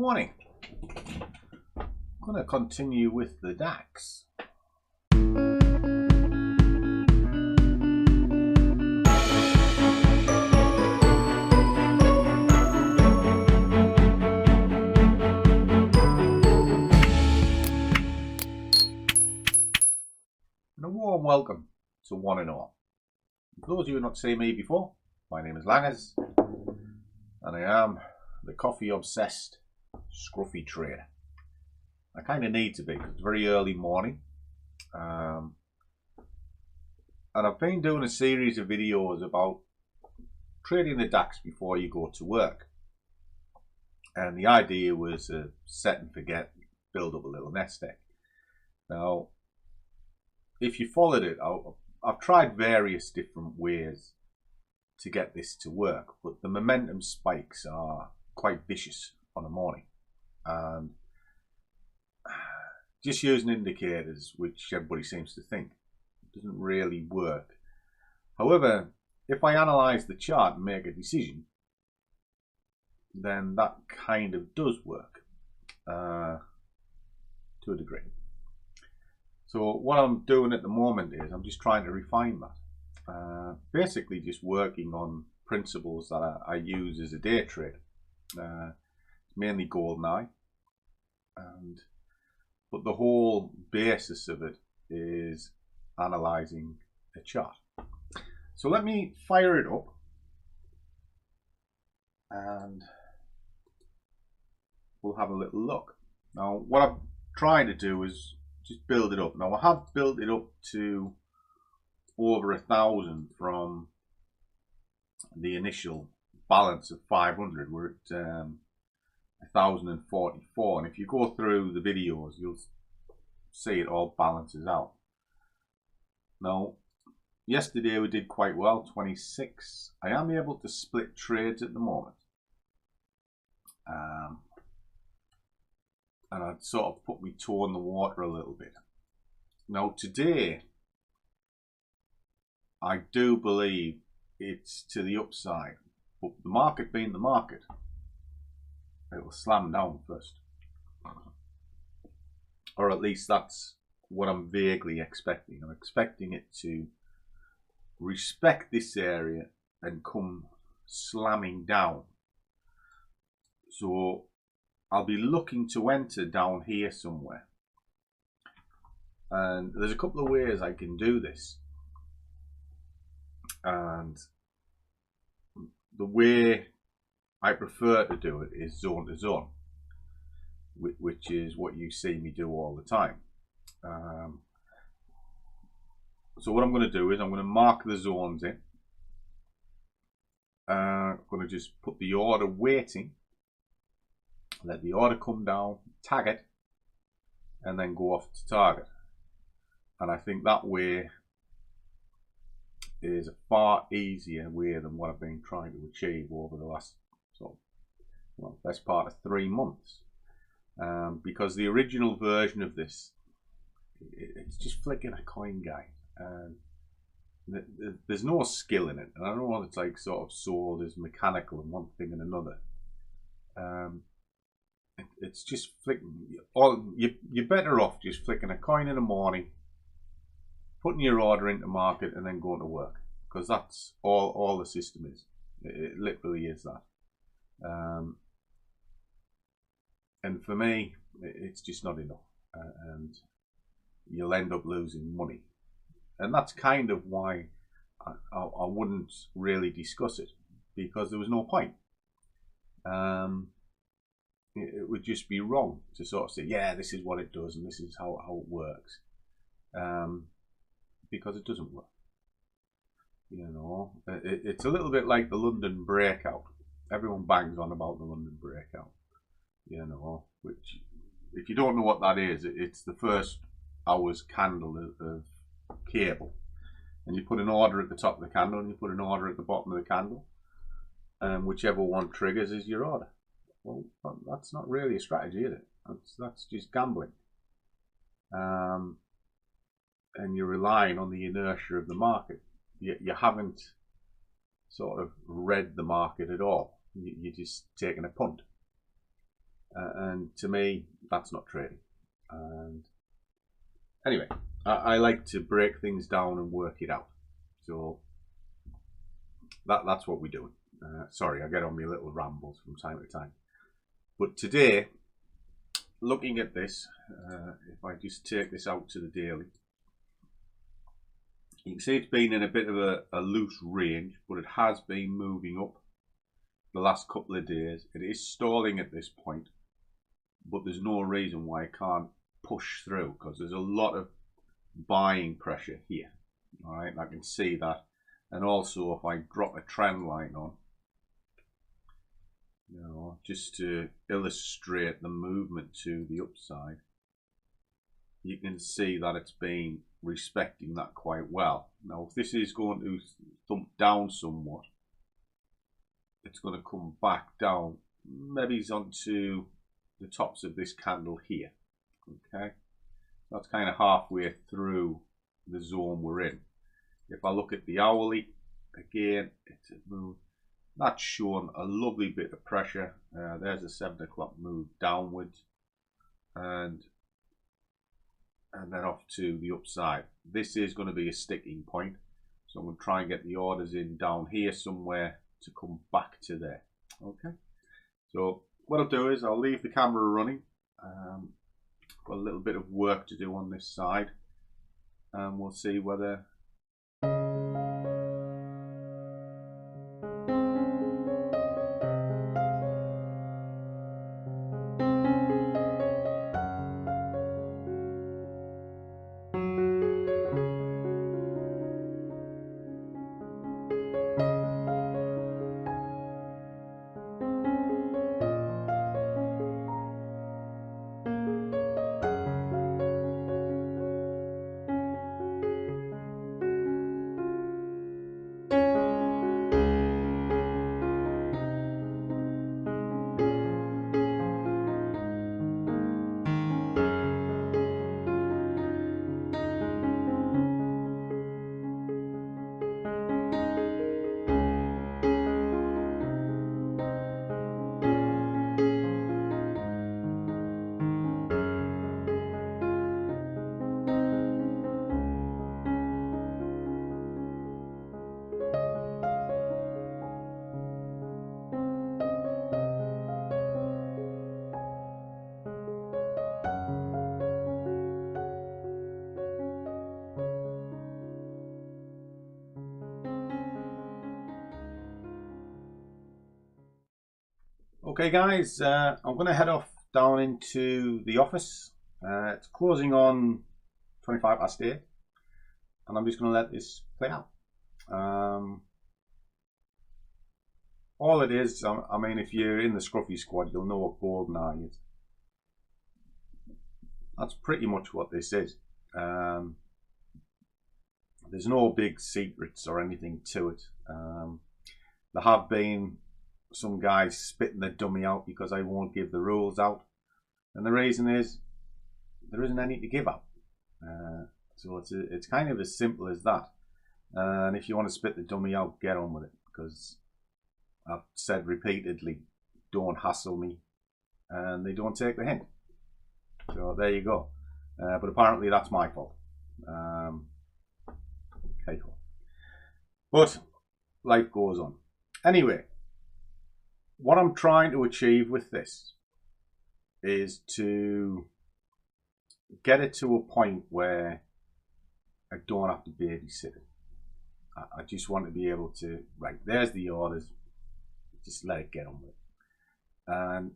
Morning. I'm going to continue with the DAX. And a warm welcome to one and all. For those of you who have not seen me before, my name is Langers, and I am the coffee obsessed scruffy trader. I kind of need to be because it's very early morning, and I've been doing a series of videos about trading the DAX before you go to work, and the idea was set and forget, build up a little nest egg. Now if you followed it, I've tried various different ways to get this to work, but the momentum spikes are quite vicious on a morning, and just using indicators, which everybody seems to think, doesn't really work. However, if I analyze the chart and make a decision, then that kind of does work to a degree. So what I'm doing at the moment is I'm just trying to refine that. Basically just working on principles that I use as a day trader. It's mainly gold now, but the whole basis of it is analysing a chart. So let me fire it up and we'll have a little look. Now what I'm trying to do is just build it up. Now I have built it up to over 1,000 from the initial balance of 500. We're at 1,044, and if you go through the videos you'll see it all balances out. Now yesterday we did quite well, 26. I am able to split trades at the moment, and I'd sort of put my toe in the water a little bit. Now today I do believe it's to the upside, but the market being the market, it'll slam down first, or at least that's what I'm vaguely expecting. I'm expecting it to respect this area and come slamming down. So I'll be looking to enter down here somewhere, and there's a couple of ways I can do this, and the way I prefer to do it is zone to zone, which is what you see me do all the time. So what I'm going to do is I'm going to mark the zones in. I'm going to just put the order waiting, let the order come down, tag it, and then go off to target. And I think that way is a far easier way than what I've been trying to achieve over the last best part of 3 months. Because the original version of this, it's just flicking a coin, guy, and there's no skill in it. And I don't know, it's like sort of sold as mechanical and one thing and another. It's just flicking. You're better off just flicking a coin in the morning, putting your order into market, and then going to work, because that's all the system is. It literally is that. And for me, it's just not enough, and you'll end up losing money. And that's kind of why I wouldn't really discuss it, because there was no point. It would just be wrong to sort of say, yeah, this is what it does and this is how it works, because it doesn't work. You know, it's a little bit like the London breakout. Everyone bangs on about the London breakout, you know, which, if you don't know what that is, it's the first hour's candle of cable, and you put an order at the top of the candle and you put an order at the bottom of the candle, and whichever one triggers is your order. Well, that's not really a strategy, is it? That's just gambling, and you're relying on the inertia of the market. You haven't sort of read the market at all. You're just taking a punt. and to me, that's not trading. And anyway, I like to break things down and work it out. So that's what we're doing. Sorry, I get on my little rambles from time to time. But today, looking at this, if I just take this out to the daily, you can see it's been in a bit of a loose range, but it has been moving up the last couple of days. It is stalling at this point, but there's no reason why it can't push through, because there's a lot of buying pressure here. All right, I can see that. And also, if I drop a trend line on, you know, just to illustrate the movement to the upside, you can see that it's been respecting that quite well. Now, if this is going to thump down somewhat, it's going to come back down, maybe onto the tops of this candle here. Okay, that's kind of halfway through the zone we're in. If I look at the hourly, again, it's a move that's shown a lovely bit of pressure. There's a 7 o'clock move downwards, and then off to the upside. This is going to be a sticking point, so I'm going to try and get the orders in down here somewhere to come back to there. Okay, so what I'll do is I'll leave the camera running. Got a little bit of work to do on this side, and we'll see whether okay guys, I'm going to head off down into the office. It's closing on 25 past 8, and I'm just going to let this play out. All it is, I mean, if you're in the Scruffy Squad, you'll know what golden eye is. That's pretty much what this is. There's no big secrets or anything to it. There have been some guys spitting the dummy out because I won't give the rules out, and the reason is there isn't any to give out. So it's kind of as simple as that. And if you want to spit the dummy out, get on with it, because I've said repeatedly, don't hassle me, and they don't take the hint. So there you go. But apparently that's my fault. Okay, cool. But life goes on. Anyway, what I'm trying to achieve with this is to get it to a point where I don't have to babysit it. I just want to be able to, right, there's the orders, just let it get on with it. And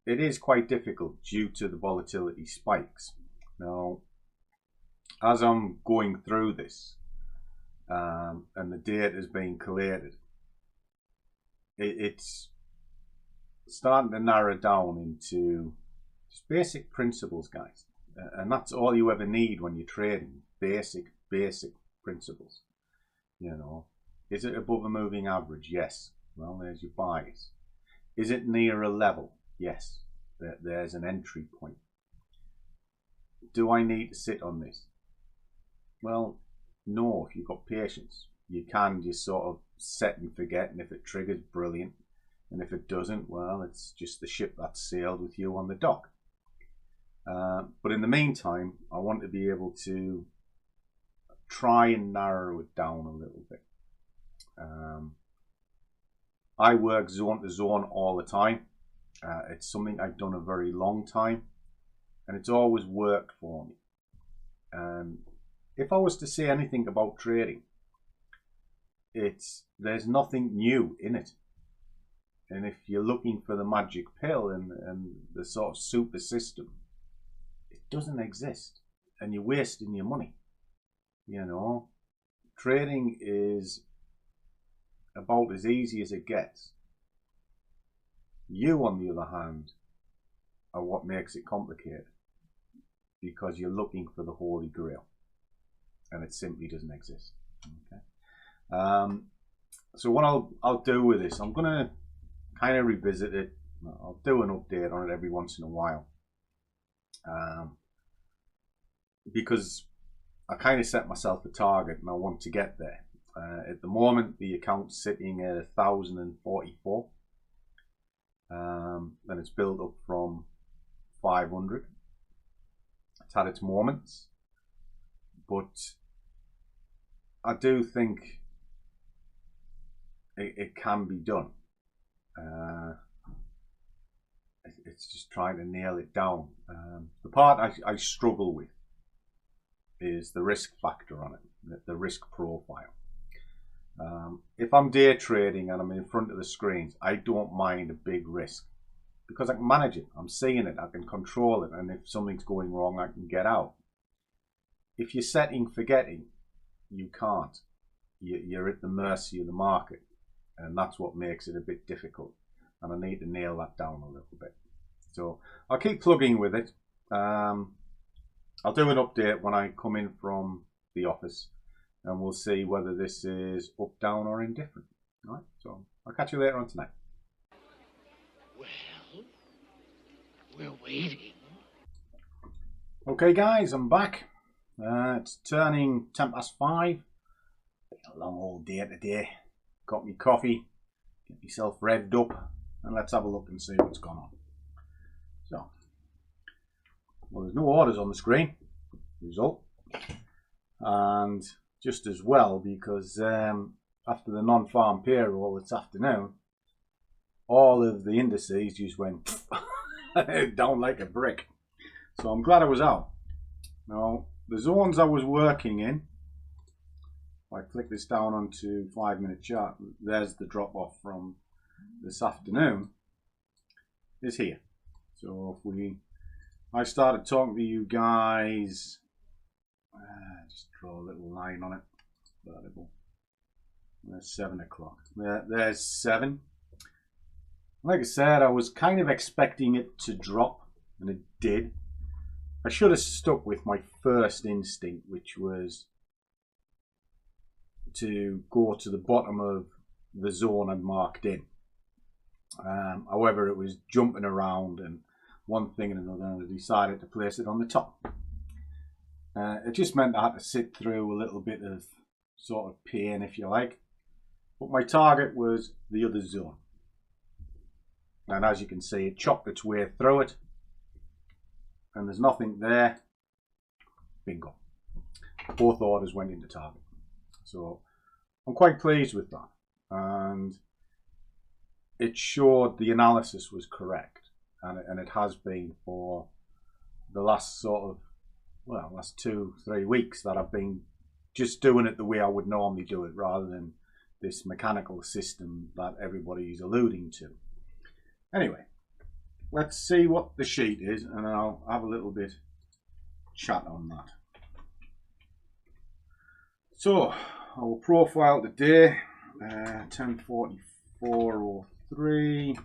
it is quite difficult due to the volatility spikes. Now, as I'm going through this, and the data is being collated, it's starting to narrow down into just basic principles, guys. And that's all you ever need when you're trading. Basic principles. You know, is it above a moving average? Yes. Well, there's your bias. Is it near a level? Yes. There's an entry point. Do I need to sit on this? Well, no. If you've got patience, you can just sort of set and forget, and if it triggers, brilliant. And if it doesn't, well, it's just the ship that sailed with you on the dock. But in the meantime, I want to be able to try and narrow it down a little bit. I work zone to zone all the time. It's something I've done a very long time, and it's always worked for me. If I was to say anything about trading, there's nothing new in it. And if you're looking for the magic pill and the sort of super system, it doesn't exist, and you're wasting your money. You know, trading is about as easy as it gets. You, on the other hand, are what makes it complicated, because you're looking for the Holy Grail, and it simply doesn't exist. Okay. So what I'll do with this, I'm gonna kind of revisit it. I'll do an update on it every once in a while, because I kind of set myself a target and I want to get there. At the moment, the account's sitting at 1,044, and it's built up from 500. It's had its moments, but I do think it can be done. It's just trying to nail it down. The part I struggle with is the risk factor on it, the risk profile. If I'm day trading and I'm in front of the screens, I don't mind a big risk, because I can manage it. I'm seeing it, I can control it, and if something's going wrong, I can get out. If you're setting forgetting, you can't. You're at the mercy of the market, and that's what makes it a bit difficult, and I need to nail that down a little bit. So I'll keep plugging with it. I'll do an update when I come in from the office, and we'll see whether this is up, down, or indifferent. All right, so I'll catch you later on tonight. Well, we're waiting. Okay guys, I'm back. It's turning 5:10. Been a long old day today. Got me coffee, get myself revved up, and let's have a look and see what's gone on. So, well, there's no orders on the screen, result, and just as well, because after the non-farm payroll this afternoon, all of the indices just went down like a brick. So I'm glad I was out. Now, the zones I was working in, if I click this down onto 5-minute chart, there's the drop off from this afternoon, is here. So if I started talking to you guys, just draw a little line on it, vertical. There's 7 o'clock. There's 7. Like I said, I was kind of expecting it to drop, and it did. I should have stuck with my first instinct, which was to go to the bottom of the zone I'd marked in. However, it was jumping around and one thing and another, and I decided to place it on the top. It just meant I had to sit through a little bit of sort of pain, if you like. But my target was the other zone. And as you can see, it chopped its way through it. And there's nothing there. Bingo. Both orders went into target. So I'm quite pleased with that. And it showed the analysis was correct. And it has been for the last sort of, well, last 2-3 weeks that I've been just doing it the way I would normally do it, rather than this mechanical system that everybody's alluding to. Anyway, let's see what the sheet is, and I'll have a little bit chat on that. So, our profile today, 1044.03.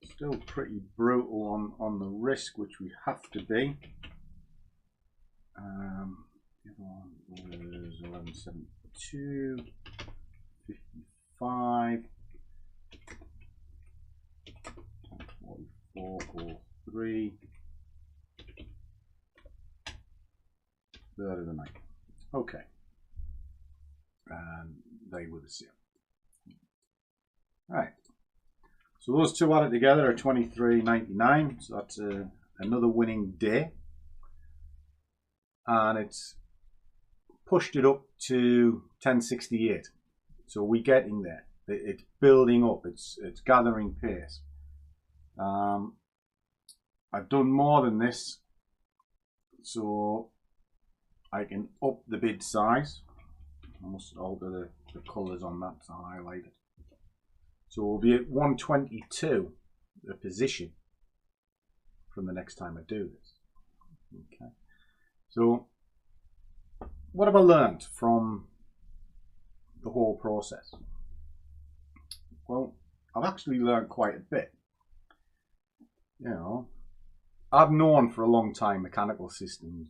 Still pretty brutal on the risk, which we have to be. The other one was 1172, 55, 1044.03, 3rd of the night. Okay, and they were the same. All right, So those two added together are 23.99. So that's another winning day. And it's pushed it up to 1068. So we're getting there. It's building up. It's gathering pace. I've done more than this, so I can up the bid size. I must alter the colours on that to highlight it. So we'll be at 122 a position from the next time I do this. Okay. So what have I learned from the whole process? Well, I've actually learned quite a bit. You know, I've known for a long time mechanical systems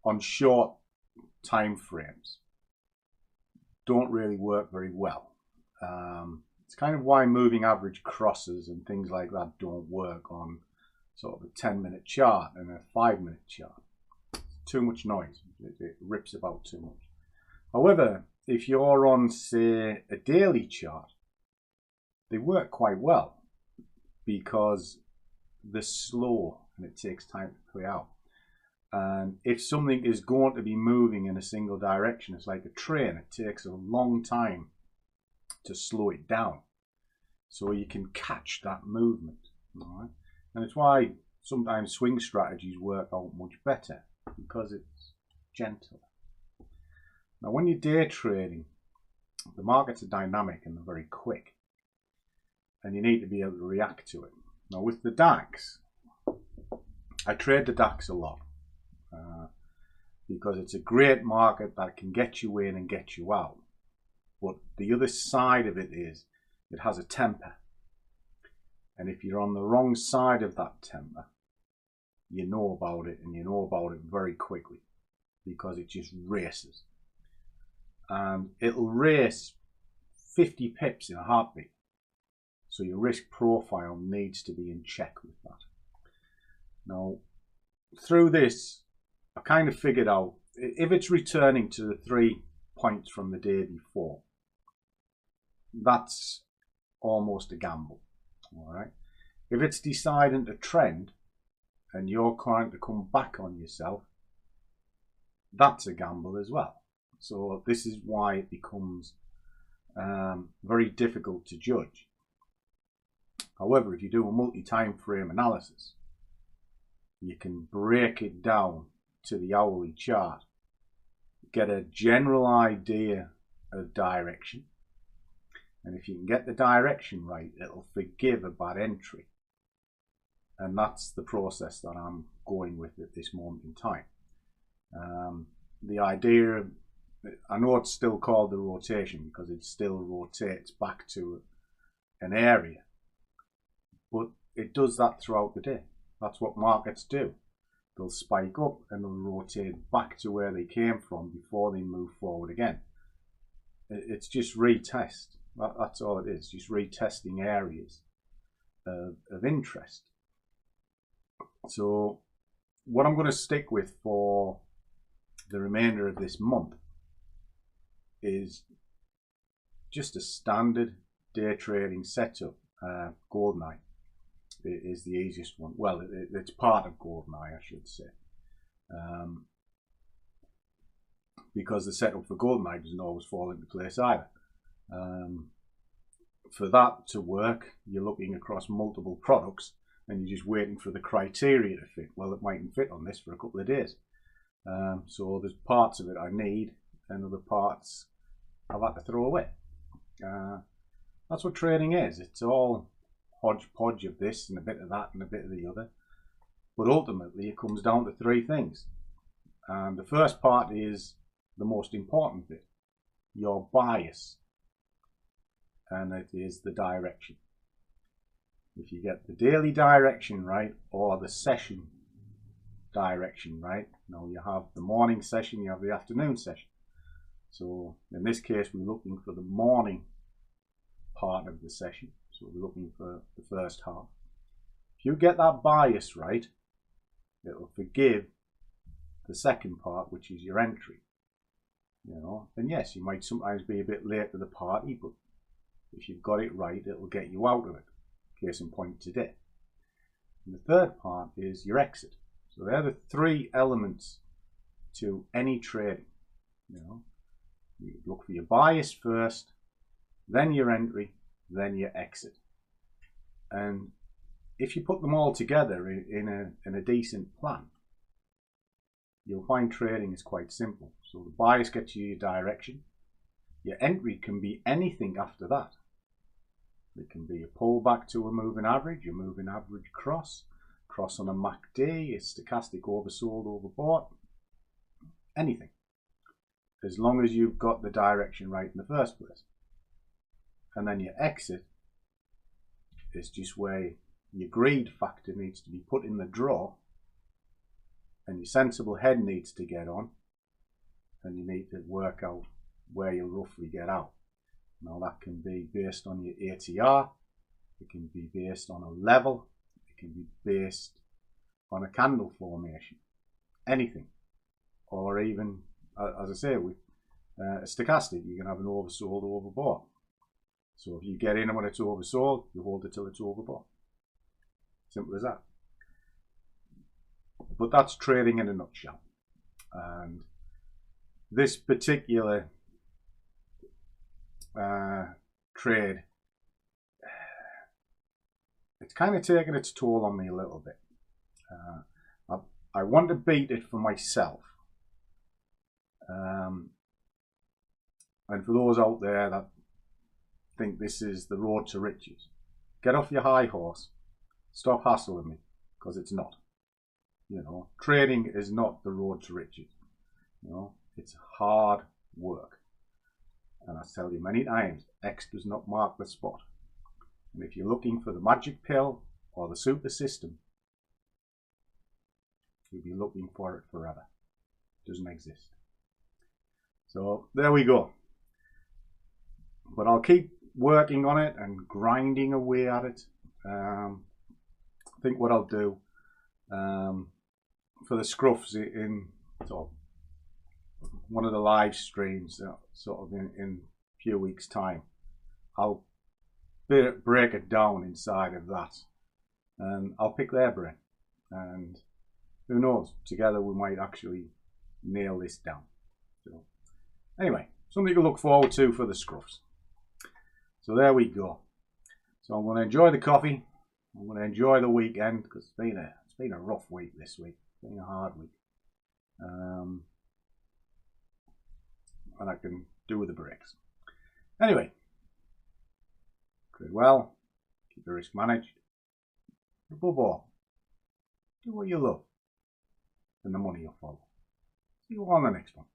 on short time frames don't really work very well. It's kind of why moving average crosses and things like that don't work on sort of a 10-minute chart and a 5-minute chart. It's too much noise. It rips about too much. However, if you're on, say, a daily chart, they work quite well because they're slow and it takes time to play out. And if something is going to be moving in a single direction, it's like a train. It takes a long time to slow it down so you can catch that movement. All right? And it's why sometimes swing strategies work out much better, because it's gentle. Now when you're day trading, the markets are dynamic and they're very quick, and you need to be able to react to it. Now with the DAX, I trade the DAX a lot because it's a great market that can get you in and get you out. But the other side of it is it has a temper. And if you're on the wrong side of that temper, you know about it, and you know about it very quickly because it just races. And it'll race 50 pips in a heartbeat. So your risk profile needs to be in check with that. Now, through this, I kind of figured out if it's returning to the 3 points from the day before, that's almost a gamble. All right. If it's deciding to trend and you're trying to come back on yourself, that's a gamble as well. So this is why it becomes very difficult to judge. However, if you do a multi-time frame analysis, you can break it down to the hourly chart, get a general idea of direction, and if you can get the direction right, it'll forgive a bad entry. And that's the process that I'm going with at this moment in time. The idea, I know it's still called the rotation because it still rotates back to an area, but it does that throughout the day. That's what markets do. They'll spike up and they'll rotate back to where they came from before they move forward again. It's just retest. That's all it is, just retesting areas of interest. So what I'm going to stick with for the remainder of this month is just a standard day trading setup. Goldeneye is the easiest one. Well, it's part of Goldeneye, I should say, because the setup for Goldeneye doesn't always fall into place either. For that to work, you're looking across multiple products and you're just waiting for the criteria to fit. Well, it mightn't fit on this for a couple of days. So there's parts of it I need and other parts I've had to throw away. That's what trading is. It's all hodgepodge of this and a bit of that and a bit of the other. But ultimately it comes down to three things. And the first part is the most important bit, your bias. And it is the direction. If you get the daily direction right or the session direction right, you have the morning session, you have the afternoon session. So in this case we're looking for the morning part of the session. So we're looking for the first half. If you get that bias right, it'll forgive the second part, which is your entry. And yes, you might sometimes be a bit late to the party, but if you've got it right, it'll get you out of it. case in point today. And the third part is your exit. So they're the three elements to any trading. You know, you look for your bias first, then your entry, then your exit. And if you put them all together in a decent plan, you'll find trading is quite simple. So the bias gets you your direction. Your entry can be anything after that. It can be a pullback to a moving average, cross on a MACD, a stochastic oversold, overbought, anything. As long as you've got the direction right in the first place. And then your exit is just where your greed factor needs to be put in the draw, and your sensible head needs to get on, and you need to work out where you'll roughly get out. Now that can be based on your ATR, it can be based on a level, it can be based on a candle formation, anything. Or even, as I say, with a stochastic, you can have an oversold, overbought. So if you get in when it's oversold, you hold it till it's overbought. Simple as that. But that's trading in a nutshell. And this particular trade, it's kind of taken its toll on me a little bit. I want to beat it for myself. And for those out there that think this is the road to riches, get off your high horse, stop hassling me, because it's not. You know, trading is not the road to riches. You know, it's hard work. And I tell you many times, X does not mark the spot. And if you're looking for the magic pill or the super system, you'll be looking for it forever. It doesn't exist. So there we go. But I'll keep working on it and grinding away at it. I think what I'll do for the scruffs in sort of one of the live streams, sort of in a few weeks' time, I'll break it down inside of that, and I'll pick their brain, and who knows, together we might actually nail this down. So anyway, something to look forward to for the scruffs. So there we go. So I'm going to enjoy the coffee. I'm going to enjoy the weekend, because it's been a rough week this week. It's been a hard week. And I can do with the breaks. Anyway, trade well, keep the risk managed. Above all, do what you love, and the money will follow. See you on the next one.